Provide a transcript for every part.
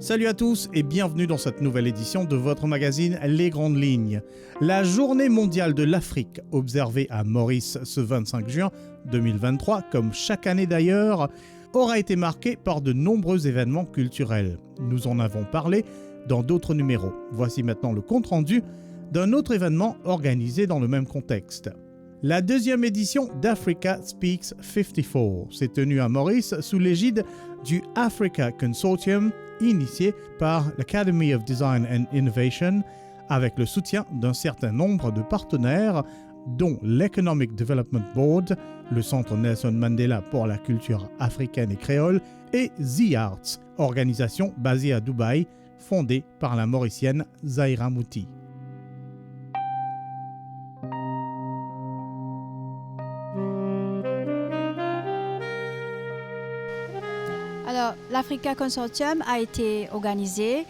Salut à tous et bienvenue dans cette nouvelle édition de votre magazine Les Grandes Lignes. La journée mondiale de l'Afrique, observée à Maurice ce 25 juin 2023, comme chaque année d'ailleurs, aura été marquée par de nombreux événements culturels. Nous en avons parlé dans d'autres numéros. Voici maintenant le compte-rendu d'un autre événement organisé dans le même contexte. La deuxième édition d'Africa Speaks 54 s'est tenue à Maurice sous l'égide du Africa Consortium, initié par l'Academy of Design and Innovation, avec le soutien d'un certain nombre de partenaires, dont l'Economic Development Board, le Centre Nelson Mandela pour la culture africaine et créole, et The Arts, organisation basée à Dubaï, fondée par la Mauricienne Zahira Mouti. Alors, l'Africa Consortium a été organisé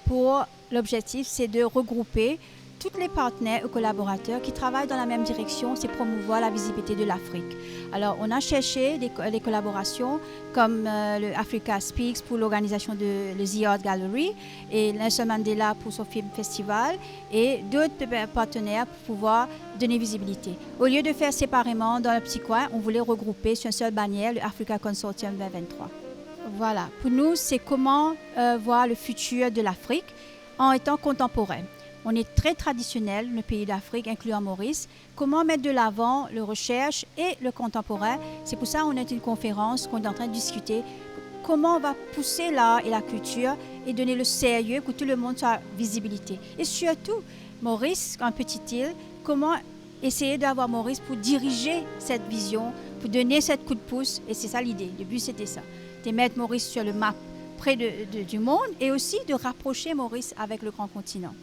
pour l'objectif, c'est de regrouper tous les partenaires et collaborateurs qui travaillent dans la même direction, c'est promouvoir la visibilité de l'Afrique. Alors, on a cherché des collaborations comme le Africa Speaks pour l'organisation de The Art Gallery et Nelson Mandela pour son film festival et d'autres partenaires pour pouvoir donner visibilité. Au lieu de faire séparément dans le petit coin, on voulait regrouper sur une seule bannière le Africa Consortium 2023. Voilà, pour nous, c'est comment voir le futur de l'Afrique en étant contemporain. On est très traditionnel, le pays d'Afrique, incluant Maurice. Comment mettre de l'avant le recherche et le contemporain? C'est pour ça qu'on a une conférence qu'on est en train de discuter. Comment on va pousser l'art et la culture et donner le sérieux pour que tout le monde soit visibilité. Et surtout, Maurice, en petite île, comment essayer d'avoir Maurice pour diriger cette vision, pour donner cette coup de pouce. Et c'est ça l'idée. Le but, c'était ça. De mettre Maurice sur le map près du monde et aussi de rapprocher Maurice avec le grand continent.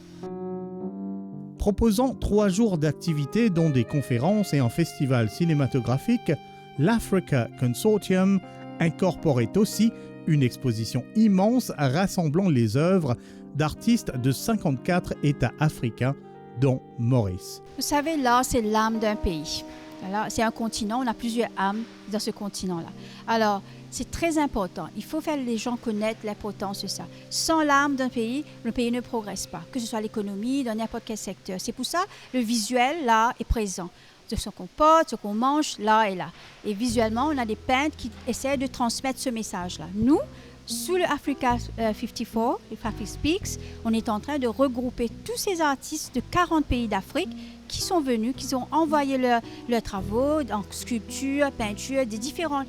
Proposant 3 jours d'activités dont des conférences et un festival cinématographique, l'Africa Consortium incorporait aussi une exposition immense rassemblant les œuvres d'artistes de 54 États africains, dont Maurice. Vous savez, l'art, c'est l'âme d'un pays. Alors, c'est un continent, on a plusieurs âmes dans ce continent-là. Alors, c'est très important. Il faut faire les gens connaître l'importance de ça. Sans l'âme d'un pays, le pays ne progresse pas, que ce soit l'économie, dans n'importe quel secteur. C'est pour ça le visuel, là, est présent. De ce qu'on porte, ce qu'on mange, là et là. Et visuellement, on a des peintres qui essaient de transmettre ce message-là. Nous, sous le Africa 54, le Africa Speaks, on est en train de regrouper tous ces artistes de 40 pays d'Afrique qui sont venus, qui ont envoyé leurs travaux en sculpture, peinture, des différentes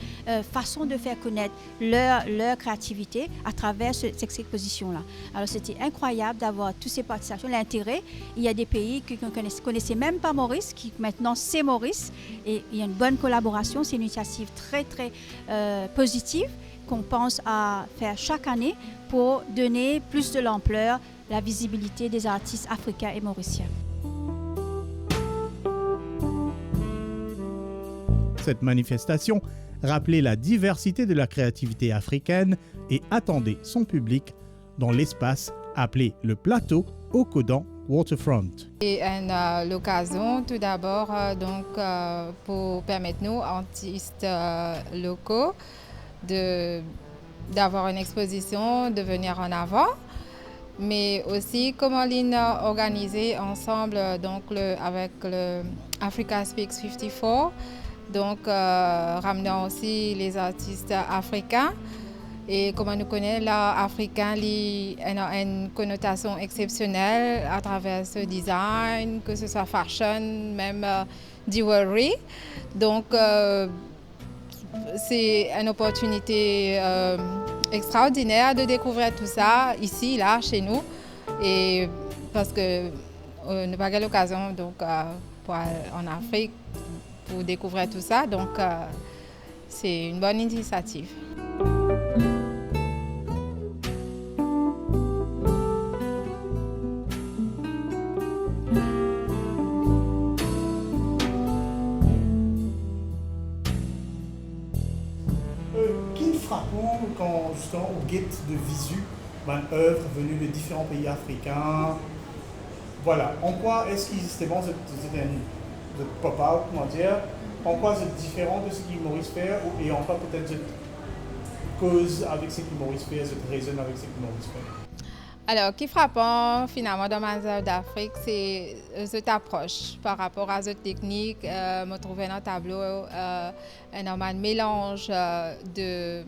façons de faire connaître leur créativité à travers cette exposition-là. Alors c'était incroyable d'avoir toutes ces participations, l'intérêt. Il y a des pays qui ne connaissaient même pas Maurice, qui maintenant c'est Maurice, et il y a une bonne collaboration, c'est une initiative très très positive qu'on pense à faire chaque année pour donner plus de l'ampleur, la visibilité des artistes africains et mauriciens. Cette manifestation rappelait la diversité de la créativité africaine et attendait son public dans l'espace appelé le plateau au Kodan Waterfront. Et l'occasion tout d'abord pour permettre nous, artistes locaux, d'avoir une exposition, de venir en avant, mais aussi comment organiser ensemble avec le Africa Speaks 54, ramenant aussi les artistes africains. Et comme on nous connaît, l'art africain a une connotation exceptionnelle à travers ce design, que ce soit fashion, même jewelry. Donc, c'est une opportunité extraordinaire de découvrir tout ça ici, là, chez nous. Et parce que on n'a pas eu l'occasion pour aller en Afrique pour découvrir tout ça. Donc, c'est une bonne initiative. Qui frappant quand justement on guette de visu une œuvre venue de différents pays africains? Voilà, en quoi est-ce que justement vous de pop-out, comment dire. En quoi c'est différent de ce que Maurice fait et en quoi peut-être c'est cause avec ce que Maurice fait, c'est raison avec ce que Maurice fait. Alors, qui frappant finalement dans ma zone d'Afrique, c'est cette approche par rapport à cette technique. Me trouver dans le tableau un mélange de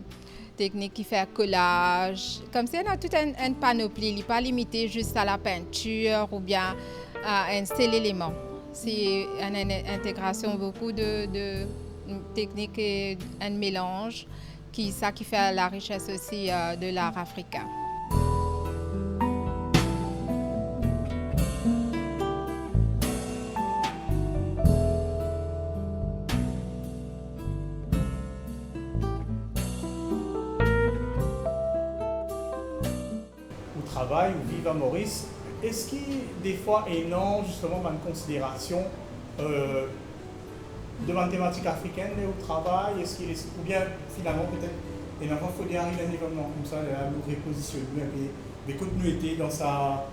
techniques qui fait collage. Comme si on a toute une panoplie, il n'est pas limité juste à la peinture ou bien à un seul élément. C'est une intégration beaucoup de techniques et un mélange qui fait la richesse aussi de l'art africain. Travail ou vivre à Maurice, est-ce qu'il des fois est non justement dans une considération de mathématiques africaines au travail, ou bien finalement peut-être il faut arriver à un événement comme ça, à nous repositionner des continuités dans sa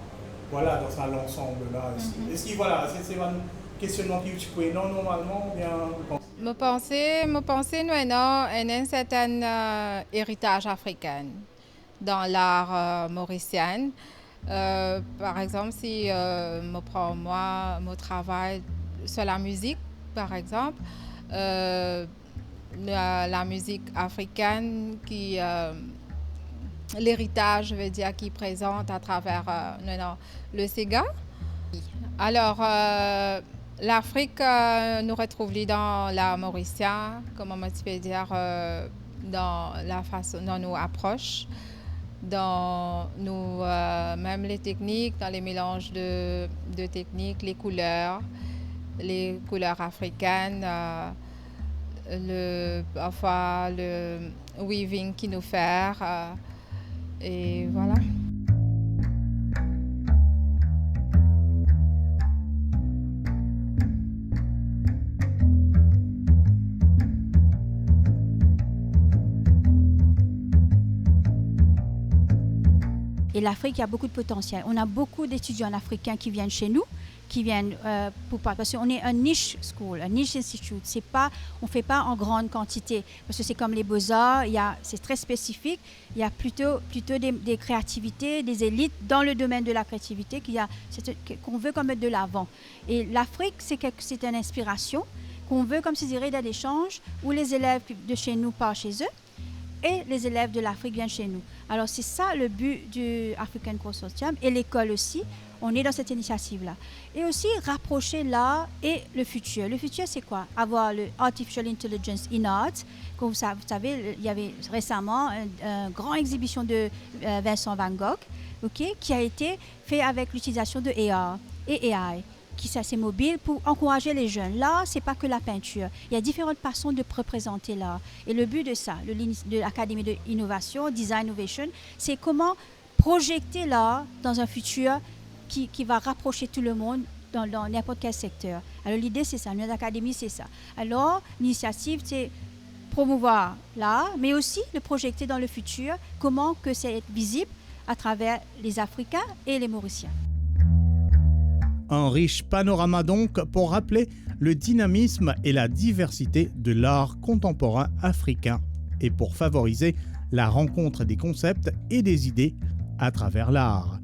l'ensemble là. Est-ce que voilà, c'est un questionnement qui tu peux non normalement ou bien me penser nous un certain héritage africain dans l'art mauricien. Par exemple, si je prends mon travail sur la musique, par exemple, la musique africaine, l'héritage, je veux dire, qui présente à travers le Sega. Alors, l'Afrique nous retrouve dans l'art mauricien, comment on peut dire, dans nos approches. Dans même les techniques, dans les mélanges de techniques, les couleurs africaines, parfois le weaving qui nous fait, et voilà. Et l'Afrique, il y a beaucoup de potentiel. On a beaucoup d'étudiants africains qui viennent chez nous, parce qu'on est un niche school, un niche institute. On ne fait pas en grande quantité, parce que c'est comme les beaux-arts, c'est très spécifique. Il y a plutôt des créativités, des élites dans le domaine de la créativité qu'on veut comme mettre de l'avant. Et l'Afrique, c'est une inspiration qu'on veut, comme je dirais, d'un échange où les élèves de chez nous partent chez eux et les élèves de l'Afrique viennent chez nous. Alors c'est ça le but du African Consortium et l'école aussi. On est dans cette initiative-là. Et aussi rapprocher l'art et le futur. Le futur, c'est quoi? Avoir le Artificial Intelligence in Art. Comme vous savez, il y avait récemment une grande exhibition de Vincent Van Gogh, qui a été fait avec l'utilisation de AR et AI. Qui c'est mobile pour encourager les jeunes. L'art, ce n'est pas que la peinture. Il y a différentes façons de représenter l'art. Et le but de ça, de l'Académie de l'innovation, Design Innovation, c'est comment projeter l'art dans un futur qui va rapprocher tout le monde dans n'importe quel secteur. Alors l'idée, c'est ça. Notre académie, c'est ça. Alors l'initiative, c'est promouvoir l'art, mais aussi le projeter dans le futur, comment que c'est visible à travers les Africains et les Mauriciens. Un riche panorama donc pour rappeler le dynamisme et la diversité de l'art contemporain africain et pour favoriser la rencontre des concepts et des idées à travers l'art.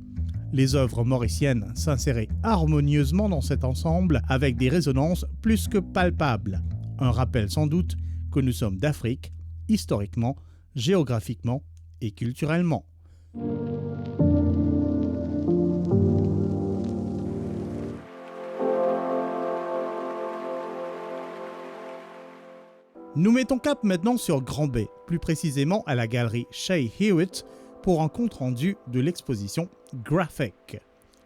Les œuvres mauriciennes s'inséraient harmonieusement dans cet ensemble avec des résonances plus que palpables. Un rappel sans doute que nous sommes d'Afrique, historiquement, géographiquement et culturellement. Nous mettons cap maintenant sur Grand Bay, plus précisément à la galerie Shea Hewitt, pour un compte-rendu de l'exposition Graphic.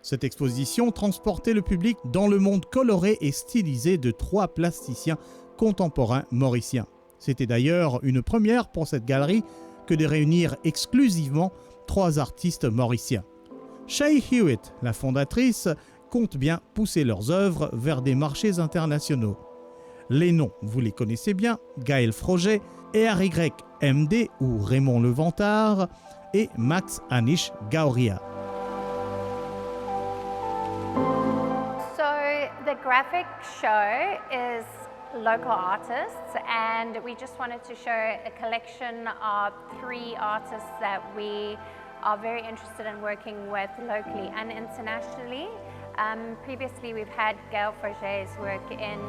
Cette exposition transportait le public dans le monde coloré et stylisé de 3 plasticiens contemporains mauriciens. C'était d'ailleurs une première pour cette galerie que de réunir exclusivement 3 artistes mauriciens. Shea Hewitt, la fondatrice, compte bien pousser leurs œuvres vers des marchés internationaux. Les noms, vous les connaissez bien, Gaël Froget, RYMD ou Raymond Levantard et Max Anish Gauria. So the graphic show is local artists, and we just wanted to show a collection of 3 artists that we are very interested in working with locally and internationally. Previously we've had Gail Froger's work in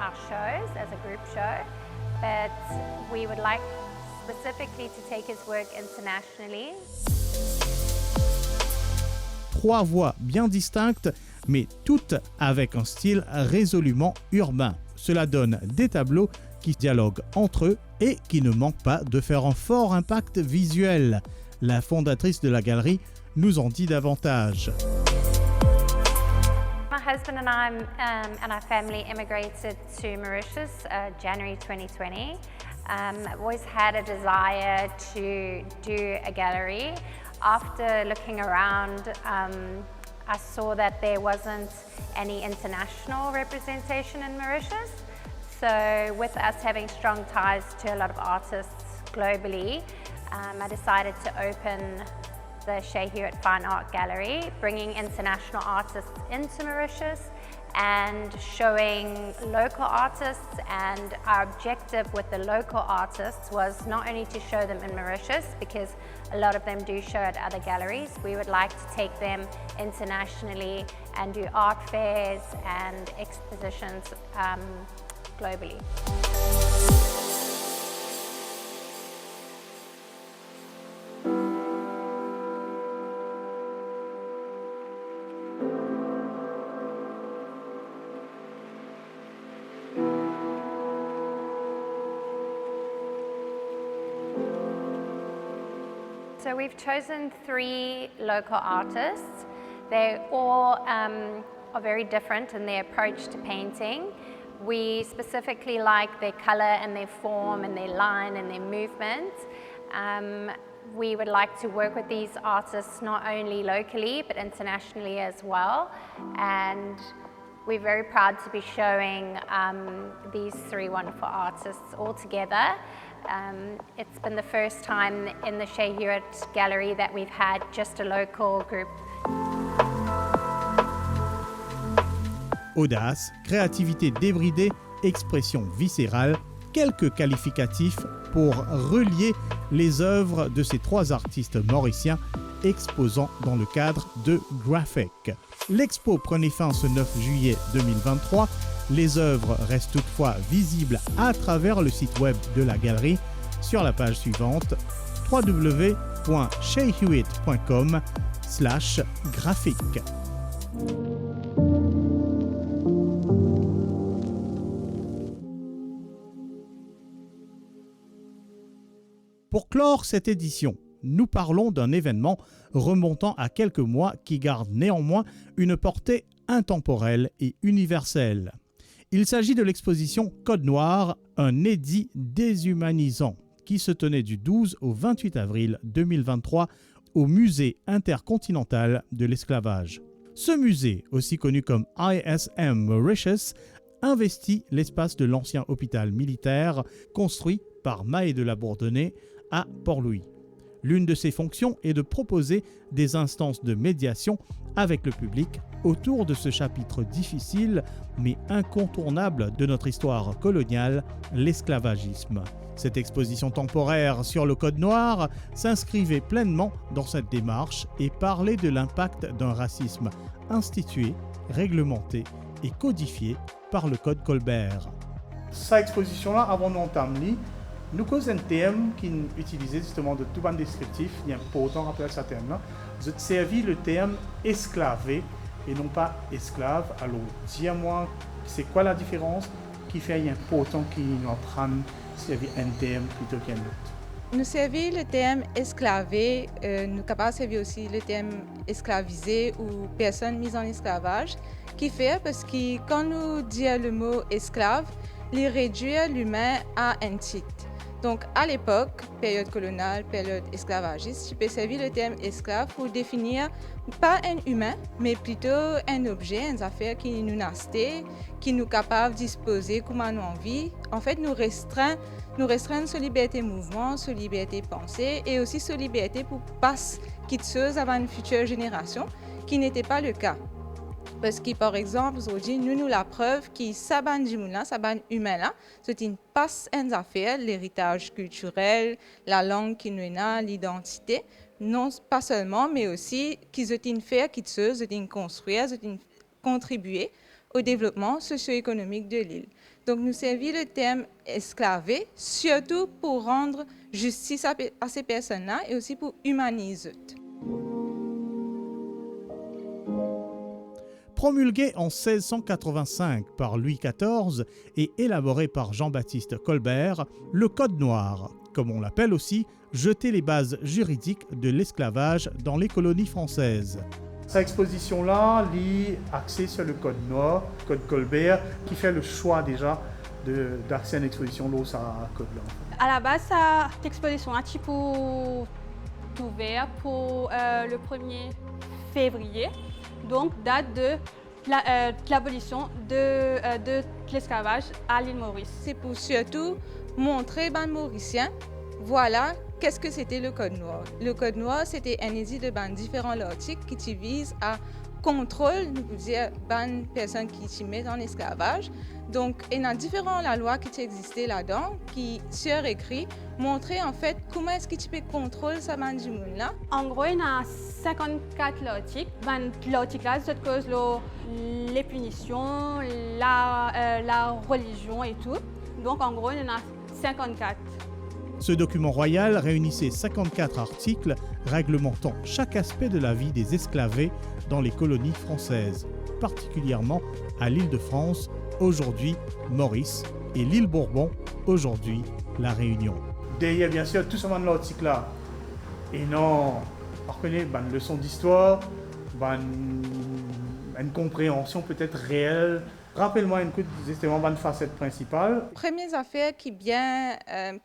our shows as a group show, but we would like specifically to take his work internationally. 3 voix bien distinctes, mais toutes avec un style résolument urbain. Cela donne des tableaux qui dialoguent entre eux et qui ne manquent pas de faire un fort impact visuel. La fondatrice de la galerie nous en dit davantage. My husband and I and our family immigrated to Mauritius January 2020. I've always had a desire to do a gallery. After looking around, I saw that there wasn't any international representation in Mauritius. So with us having strong ties to a lot of artists globally, I decided to open the Shea Hewitt Fine Art Gallery, bringing international artists into Mauritius and showing local artists. And our objective with the local artists was not only to show them in Mauritius, because a lot of them do show at other galleries. We would like to take them internationally and do art fairs and expositions globally. So we've chosen 3 local artists. They all are very different in their approach to painting. We specifically like their color and their form and their line and their movement. We would like to work with these artists not only locally but internationally as well. And we're very proud to be showing these 3 wonderful artists all together. It's been the first time in the Shea Hewitt Gallery that we've had just a local group. Audace, créativité débridée, expression viscérale, quelques qualificatifs pour relier les œuvres de ces 3 artistes mauriciens exposant dans le cadre de Graphic. L'expo prenait fin ce 9 juillet 2023. Les œuvres restent toutefois visibles à travers le site web de la galerie sur la page suivante www.sheahewitt.com/graphic. Pour clore cette édition, nous parlons d'un événement remontant à quelques mois qui garde néanmoins une portée intemporelle et universelle. Il s'agit de l'exposition Code Noir, un édit déshumanisant, qui se tenait du 12 au 28 avril 2023 au Musée intercontinental de l'esclavage. Ce musée, aussi connu comme ISM Mauritius, investit l'espace de l'ancien hôpital militaire construit par Mahé de la Bourdonnais à Port-Louis. L'une de ses fonctions est de proposer des instances de médiation avec le public autour de ce chapitre difficile mais incontournable de notre histoire coloniale, l'esclavagisme. Cette exposition temporaire sur le Code Noir s'inscrivait pleinement dans cette démarche et parlait de l'impact d'un racisme institué, réglementé et codifié par le Code Colbert. Cette exposition-là, avant nous entamer, nous causons un terme qui est utilisé justement de tout ban descriptif, il y a pas autant rappelé ce terme-là, je te servis le terme esclavé et non pas esclave. Alors, dis-moi, c'est quoi la différence qui fait qu'il y a pas autant qui nous apprennent servir un terme plutôt qu'un autre? Nous servir le terme esclavé, nous capables de servir aussi le terme esclavisé ou personne mise en esclavage, qui fait parce que quand nous disons le mot esclave, il réduit l'humain à un titre. Donc à l'époque, période coloniale, période esclavagiste, tu peux servir le terme esclave pour définir pas un humain, mais plutôt un objet, une affaire qui nous nasté, qui nous capable de disposer comme on a envie. En fait, nous restreint sur liberté de mouvement, sur liberté de pensée et aussi sur liberté pour passer quelque chose avant une future génération, qui n'était pas le cas. Parce que, par exemple, aujourd'hui, nous la preuve que Saban Jimoula, Saban humain là, c'est une passe en affaires, l'héritage culturel, la langue qui nous a, l'identité. Non pas seulement, mais aussi qu'ils ont une faire, qu'ils ont construire, qu'ils ont contribuer au développement socio-économique de l'île. Donc, nous servir le terme esclavé, surtout pour rendre justice à ces personnes-là et aussi pour humaniser. Promulgué en 1685 par Louis XIV et élaboré par Jean-Baptiste Colbert, le Code noir, comme on l'appelle aussi, jetait les bases juridiques de l'esclavage dans les colonies françaises. Cette exposition-là lit axée sur le Code noir, Code Colbert, qui fait le choix déjà d'accès à une exposition là à Code noir. À la base, cette exposition a été ouverte pour le 1er février, donc date de l'abolition de l'esclavage à l'île Maurice. C'est pour surtout montrer aux Mauriciens, voilà, qu'est-ce que c'était le Code noir. Le Code noir, c'était un édit de différents articles qui visent à contrôler, nous pouvons dire, les personnes qui se mettent en esclavage. Donc, il y a différentes lois qui existent là-dedans, qui sont écrites, montrer en fait comment est-ce que tu peux contrôler ça du monde là. En gros, il y a 54 articles. L'article là, c'est cause les punitions, la religion et tout. Donc, en gros, il y en a 54. Ce document royal réunissait 54 articles réglementant chaque aspect de la vie des esclavés dans les colonies françaises, particulièrement à l'île de France, aujourd'hui Maurice, et l'île Bourbon, aujourd'hui La Réunion. Derrière, bien sûr, tout ce monde l'article-là. Et non, on reconnaît une leçon d'histoire, une compréhension peut-être réelle. Rappelle-moi justement une facette principale. La première affaire qui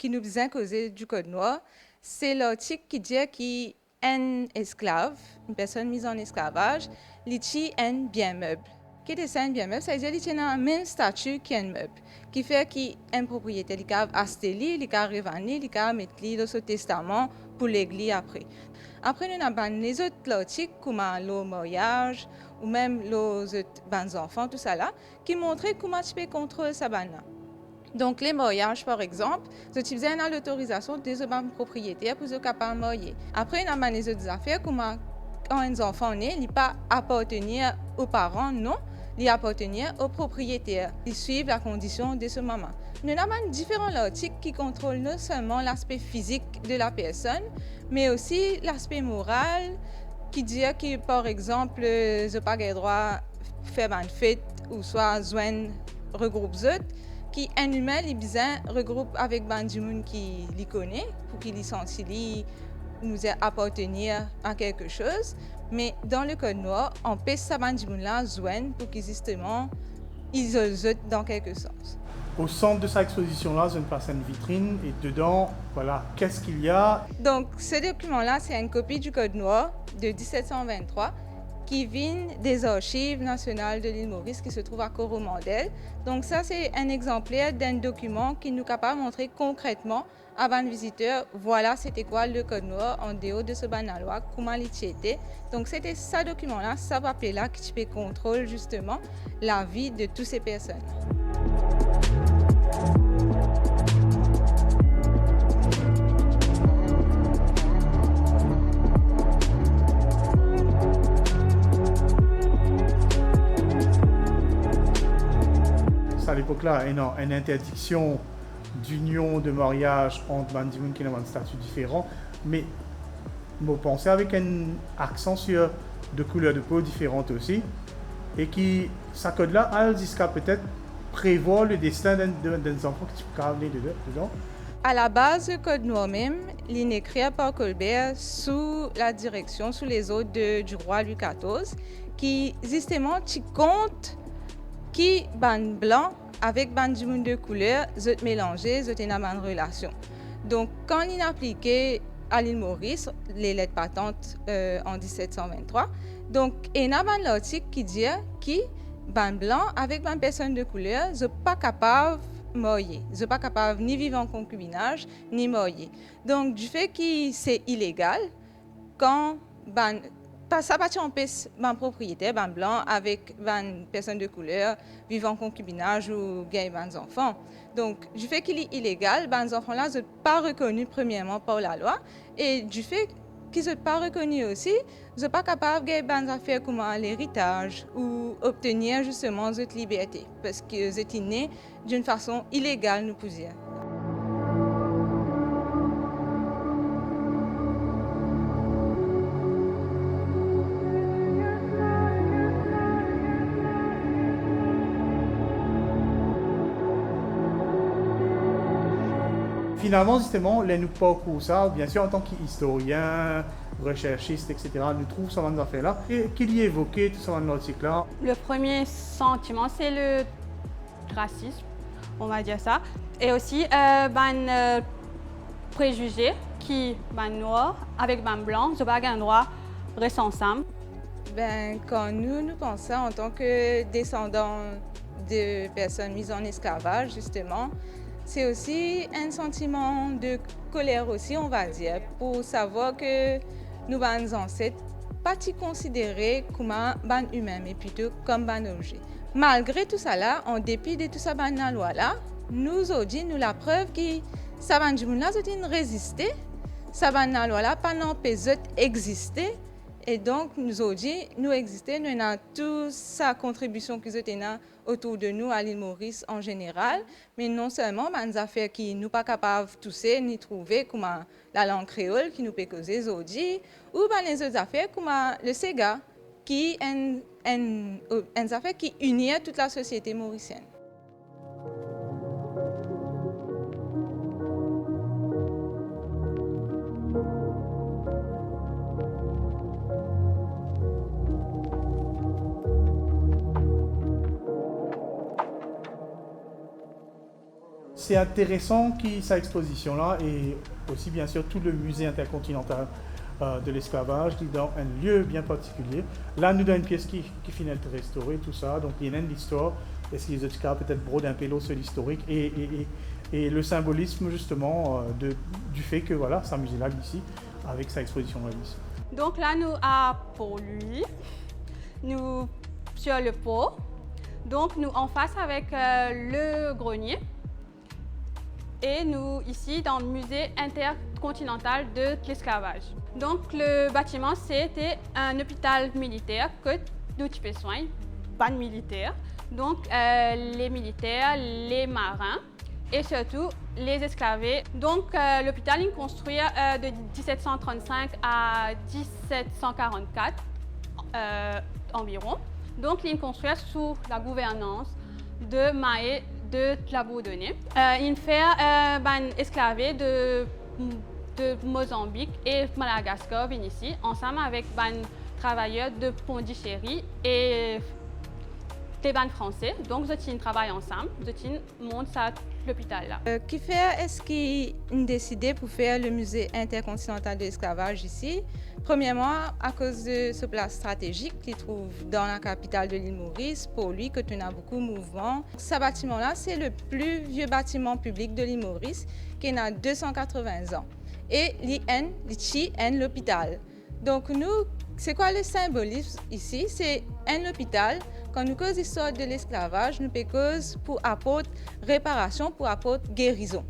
nous a causé du Code noir, c'est l'article qui dit qu'un esclave, une personne mise en esclavage, est un bien meuble. Qu'est-ce que un bien meuble? Ça veut dire qu'il a le même statut qu'un meuble, qui fait qu'un propriétaire, il peut acheter, il peut revenir, il peut mettre dans son testament pour l'église après. Après, nous avons les autres articles, comme le mariage, ou même les autres enfants, tout ça là, qui montraient comment tu peux contrôler ça. Donc, les mariages, par exemple, tu utilises l'autorisation des propriétaires pour être capable de marier. Après, nous avons les autres affaires, comme quand un enfant naît, il ne peut pas appartenir aux parents, non, il appartient aux propriétaires. Ils suivent la condition de ce moment. Nous avons différents articles qui contrôlent non seulement l'aspect physique de la personne, mais aussi l'aspect moral, qui dit que, par exemple, je n'ai pas le droit de faire une fête ou soit joindre regroupe autres, qui un humain, il besoin regroupe avec du monde qui les connaît, pour qu'il sente nous appartenir à quelque chose. Mais dans le Code noir, on peut ça du monde là joindre pour qu'ils justement isolent dans quelque sens. Au centre de cette exposition-là, je passe une vitrine et dedans, voilà, qu'est-ce qu'il y a? Donc, ce document-là, c'est une copie du Code noir de 1723 qui vient des archives nationales de l'île Maurice qui se trouve à Coromandel. Donc, ça, c'est un exemplaire d'un document qui nous est capable de montrer concrètement à un visiteur, voilà, c'était quoi le Code noir en dehors de ce banalois, comment il était. Donc, c'était ce document-là, ce papier-là qui peut contrôler justement la vie de toutes ces personnes. À l'époque-là, une interdiction d'union, de mariage entre des gens qui ont un statut différent, mais vous pensez avec un accent sur de couleurs de peau différentes aussi, et qui, ça code-là, a jusqu'à peut-être prévoir le destin d'un enfant qui peut aller dedans. À la base, le Code noir même, il est écrit par Colbert sous la direction, sous les ordres du roi Louis XIV, qui justement compte qui ban blanc avec ban du monde de couleur, ils ont mélangé, ils ont une relation. Donc, quand il a appliqué à l'île Maurice les lettres patentes en 1723, donc il y a un article qui dit que ban blanc avec ban personne de couleur, ils ne sont pas capables de marier, ils ne sont pas capables ni vivre en concubinage ni marier. Donc, du fait que c'est illégal, quand ban ça pas empêche un propriétaire un blanc avec une personne de couleur vivant en concubinage ou gay des enfants. Donc du fait qu'il est illégal, les enfants là ne sont pas reconnus premièrement par la loi et du fait qu'ils ne sont pas reconnus aussi, ils ne sont pas capables de faire affaires comme l'héritage ou obtenir justement cette liberté parce qu'ils sont nés d'une façon illégale, nous pouvons dire. Finalement, justement, les nous pas ou ça, bien sûr, en tant qu'historien, recherchiste, etc., nous trouvons ce genre d'affaires-là. Et qu'il y ait évoqué tout ce genre d'article-là. Le premier sentiment, c'est le racisme, on va dire ça. Et aussi, préjugés qui, noir avec blanc, ce pas un droit reste ensemble. Quand nous pensons en tant que descendants de personnes mises en esclavage, justement, c'est aussi un sentiment de colère aussi, on va dire, pour savoir que nos ancêtres pas considérés comme un humain, mais plutôt comme un objet. Malgré tout ça là, en dépit de tout ça la loi là, nous aujourd'hui nous la preuve que ça va nous résister, ça va la loi là pas n'empêcher exister. Et donc, nous aujourd'hui, nous existons, nous avons toute sa contribution qui est autour de nous à l'île Maurice en général, mais non seulement des affaires qui ne sont pas capables de tousser ni trouver, comme la langue créole qui nous peut causer aujourd'hui, ou les autres affaires comme le Sega, qui est une affaire qui unit toute la société mauricienne. C'est intéressant cette exposition-là et aussi bien sûr tout le musée intercontinental de l'esclavage qui est dans un lieu bien particulier. Là, nous avons une pièce qui finit d'être restaurée, tout ça, donc il y a une histoire. Est-ce qu'il y a des cas peut-être brode un peu sur l'historique et le symbolisme justement du fait que voilà, c'est un musée-là ici avec sa exposition-là ici. Donc là, nous avons pour lui, nous sur le pot, donc nous en face avec le grenier. Et nous, ici, dans le musée intercontinental de l'esclavage. Donc, le bâtiment, c'était un hôpital militaire que nous avons soin, pas militaire. Donc, les militaires, les marins et surtout les esclavés. Donc, l'hôpital est construit de 1735 à 1744 environ. Donc, il est construit sous la gouvernance de Mahé de Tlabourdonnais. Il fait esclavé de Mozambique et Madagascar ici, ensemble avec des travailleurs de Pondichéry et des français. Donc, ils travaillent ensemble, ils montent l'hôpital là. Qui fait est-ce qu'ils ont décidé pour faire le musée intercontinental de l'esclavage ici? Premièrement, à cause de ce place stratégique qu'il trouve dans la capitale de l'île Maurice, pour lui, que tu as beaucoup de mouvements. Ce bâtiment-là, c'est le plus vieux bâtiment public de l'île Maurice, qui a 280 ans. Et l'ICHI est l'hôpital. Donc, nous, c'est quoi le symbolisme ici? C'est un hôpital. Quand nous causons l'histoire de l'esclavage, nous causons pour apporter réparation, pour apporter guérison.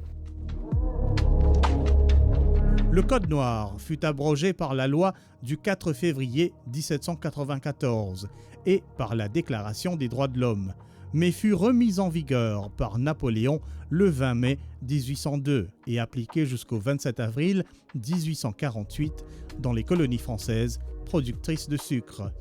Le Code noir fut abrogé par la loi du 4 février 1794 et par la Déclaration des droits de l'homme, mais fut remis en vigueur par Napoléon le 20 mai 1802 et appliqué jusqu'au 27 avril 1848 dans les colonies françaises productrices de sucre.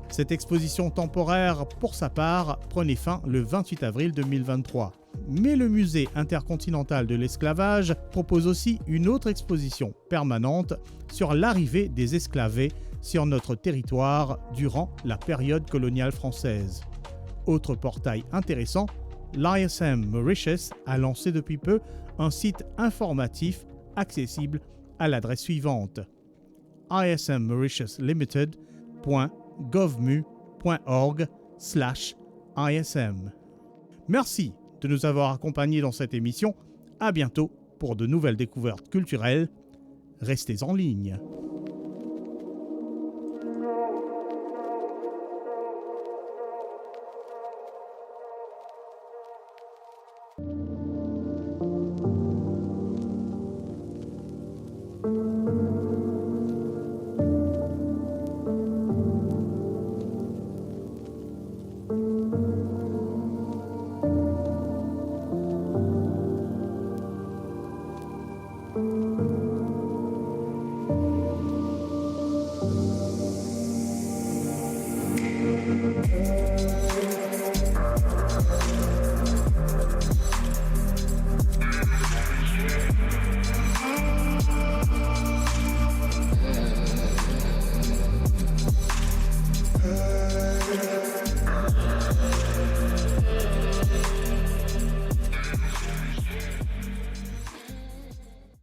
Cette exposition temporaire, pour sa part, prenait fin le 28 avril 2023. Mais le musée intercontinental de l'esclavage propose aussi une autre exposition permanente sur l'arrivée des esclavés sur notre territoire durant la période coloniale française. Autre portail intéressant, l'ISM Mauritius a lancé depuis peu un site informatif accessible à l'adresse suivante: ismmauritiuslimited.govmu.org/ism. Merci de nous avoir accompagnés dans cette émission. À bientôt pour de nouvelles découvertes culturelles. Restez en ligne.